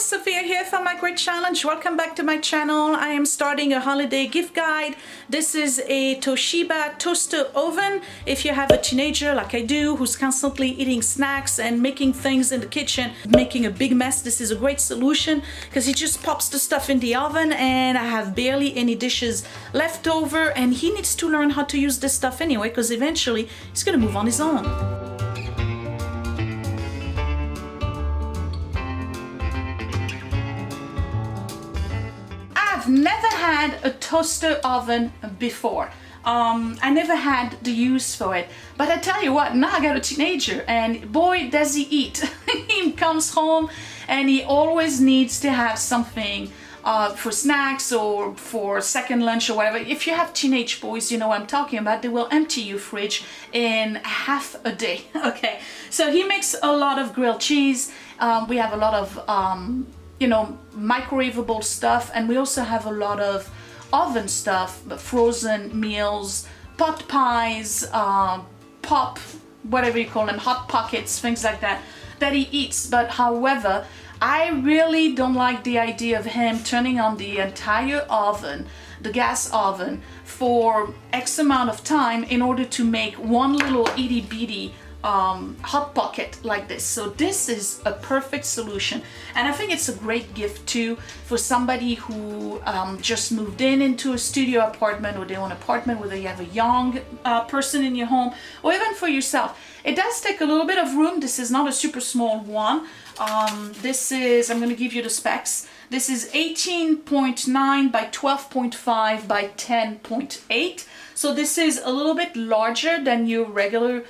guys, Sophia here from My Great Challenge. Welcome back to my channel. I am starting a holiday gift guide. This is a Toshiba toaster oven. If you have a teenager like I do who's constantly eating snacks and making things in the kitchen, making a big mess, this is a great solution because he just pops the stuff in the oven and I have barely any dishes left over, and he needs to learn how to use this stuff anyway because eventually he's gonna move on his own. I've never had a toaster oven before. I never had the use for it. But I tell you what, now I got a teenager and boy does he eat. He comes home and he always needs to have something for snacks or for second lunch or whatever. If you have teenage boys, you know what I'm talking about. They will empty your fridge in half a day. Okay, so he makes a lot of grilled cheese. We have a lot of you know, microwavable stuff, and we also have a lot of oven stuff, frozen meals, pot pies, pop, whatever you call them, hot pockets, things like that, that he eats. But however, I really don't like the idea of him turning on the entire oven, the gas oven, for X amount of time in order to make one little itty bitty hot pocket like this. So this is a perfect solution, and I think it's a great gift too for somebody who just moved into a studio apartment, or they want an apartment where you have a young person in your home, or even for yourself. It does take a little bit of room. This is not a super small one. This is, I'm going to give you the specs. This is 18.9 by 12.5 by 10.8. So this is a little bit larger than your regular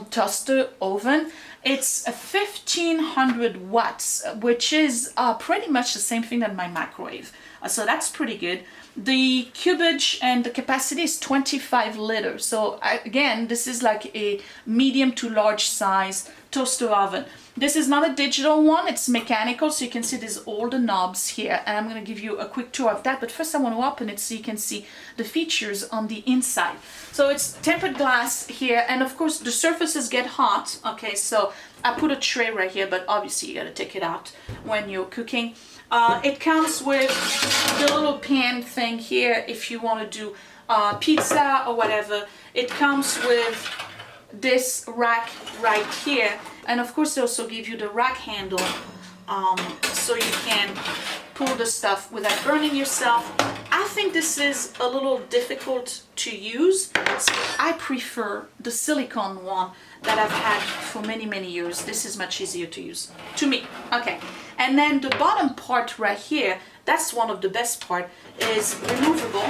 toaster oven. It's a 1500 watts, which is pretty much the same thing than my microwave. So that's pretty good. The cubage and the capacity is 25 liters. So again, this is like a medium to large size toaster oven. This is not a digital one, it's mechanical, so you can see there's all the knobs here, and I'm going to give you a quick tour of that. But first I want to open it so you can see the features on the inside. So it's tempered glass here, and of course the surfaces get hot. Okay, so I put a tray right here, but obviously you got to take it out when you're cooking. It comes with the little pan thing here if you want to do pizza or whatever. It comes with this rack right here, and of course they also give you the rack handle so you can pull the stuff without burning yourself. I think this is a little difficult to use, so I prefer the silicone one that I've had for many years. This is much easier to use to me. Okay, and then the bottom part right here, that's one of the best part, is removable.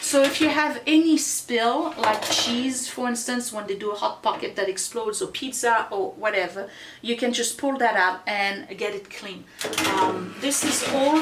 So if you have any spill, like cheese for instance, when they do a hot pocket that explodes, or pizza or whatever, you can just pull that out and get it clean. This is all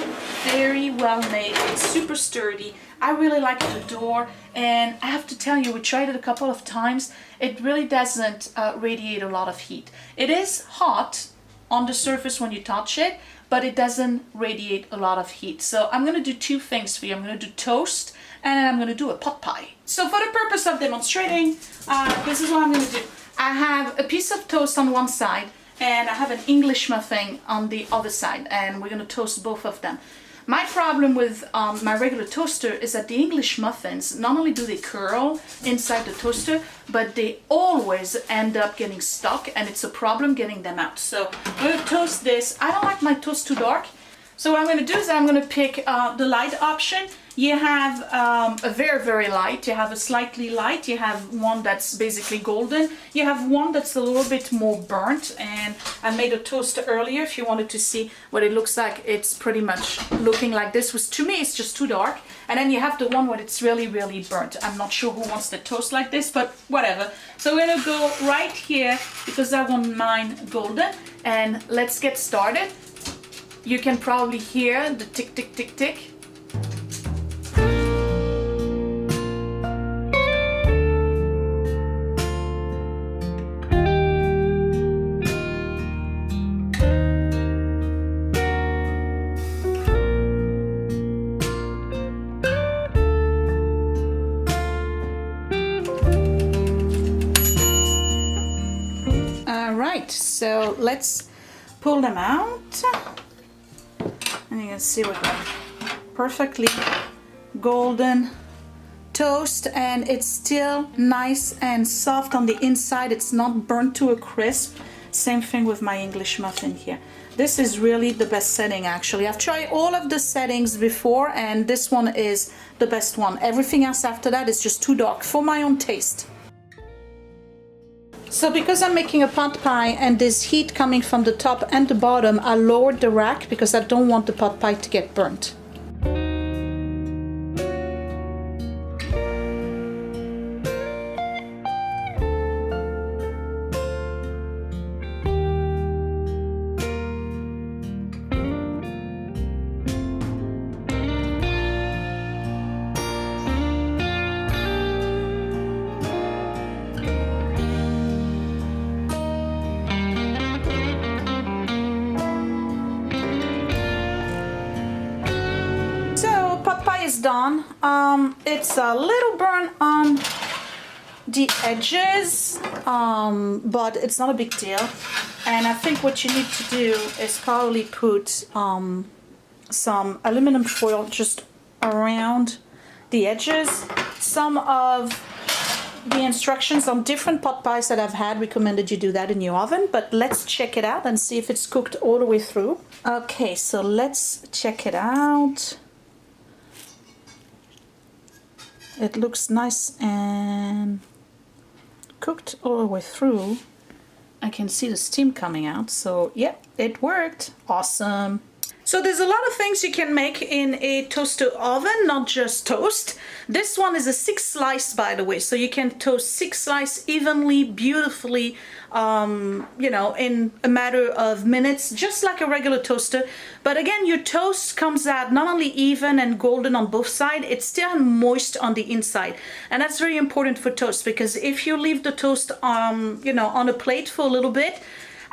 very well made. It's super sturdy. I really like the door, and I have to tell you, we tried it a couple of times. It really doesn't radiate a lot of heat. It is hot on the surface when you touch it, but it doesn't radiate a lot of heat. So I'm going to do two things for you. I'm going to do toast, and then I'm going to do a pot pie. So for the purpose of demonstrating, this is what I'm going to do. I have a piece of toast on one side, and I have an English muffin on the other side, and we're going to toast both of them. My problem with my regular toaster is that the English muffins, not only do they curl inside the toaster, but they always end up getting stuck, and it's a problem getting them out. So I'm going to toast this. I don't like my toast too dark, so what I'm going to do is I'm going to pick the light option. You have a very light, you have a slightly light, you have one that's basically golden, you have one that's a little bit more burnt, and I made a toast earlier if you wanted to see what it looks like. It's pretty much looking like this, which to me is just too dark. And then you have the one where it's really burnt. I'm not sure who wants the toast like this, but whatever. So we're gonna go right here because I want mine golden, and let's get started. You can probably hear the tick tick tick tick. So let's pull them out. And you can see what perfectly golden toast, and it's still nice and soft on the inside. It's not burnt to a crisp. Same thing with my English muffin here. This is really the best setting actually. I've tried all of the settings before and this one is the best one. Everything else after that is just too dark for my own taste. So because I'm making a pot pie and there's heat coming from the top and the bottom, I lowered the rack because I don't want the pot pie to get burnt. Is done. It's a little burn on the edges, but it's not a big deal. And I think what you need to do is probably put some aluminum foil just around the edges. Some of the instructions on different pot pies that I've had recommended you do that in your oven, but let's check it out and see if it's cooked all the way through. Okay, so let's check it out. It looks nice and cooked all the way through. I can see the steam coming out, so yeah, it worked. Awesome. So there's a lot of things you can make in a toaster oven, not just toast. This one is a 6 slice, by the way, so you can toast 6 slices evenly, beautifully, you know, in a matter of minutes, just like a regular toaster. But again, your toast comes out not only even and golden on both sides, it's still moist on the inside. And that's very important for toast, because if you leave the toast, you know, on a plate for a little bit,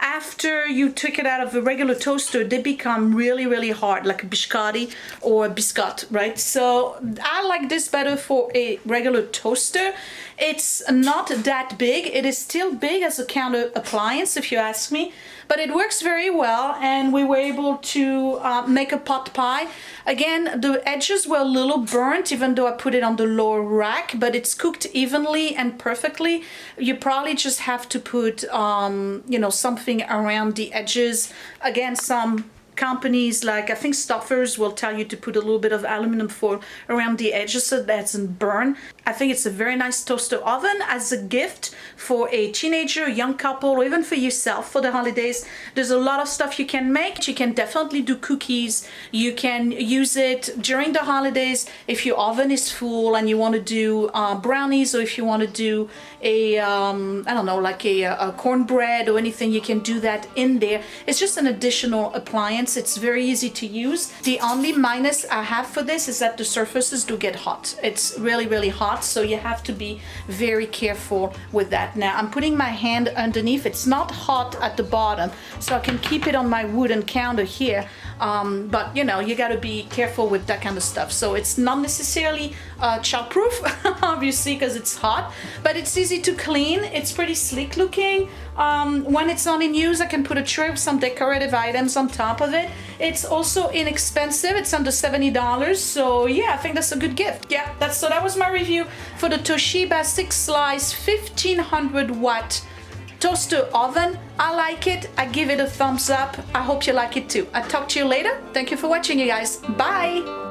after you took it out of a regular toaster, they become really, really hard, like a biscotti or a biscuit, right? So I like this better for a regular toaster. It's not that big. It is still big as a counter appliance, if you ask me, but it works very well, and we were able to make a pot pie. Again, the edges were a little burnt, even though I put it on the lower rack, but it's cooked evenly and perfectly. You probably just have to put, you know, something around the edges. Again, some companies like I think Stouffer's will tell you to put a little bit of aluminum foil around the edges so that it doesn't burn. I think it's a very nice toaster oven as a gift for a teenager, a young couple, or even for yourself for the holidays. There's a lot of stuff you can make. You can definitely do cookies. You can use it during the holidays if your oven is full and you want to do brownies, or if you want to do a I don't know, like a cornbread or anything, you can do that in there. It's just an additional appliance. It's very easy to use. The only minus I have for this is that the surfaces do get hot. It's really, really hot, so you have to be very careful with that. Now I'm putting my hand underneath. It's not hot at the bottom, so I can keep it on my wooden counter here, but you know, you got to be careful with that kind of stuff. So it's not necessarily child-proof obviously, because it's hot, but it's easy to clean. It's pretty sleek looking. When it's not in use, I can put a tray with some decorative items on top of it. It's also inexpensive. It's under $70, so yeah, I think that's a good gift. Yeah, so that was my review for the Toshiba 6 slice 1500 watt toaster oven. I like it. I give it a thumbs up. I hope you like it too. I'll talk to you later. Thank you for watching, you guys. Bye.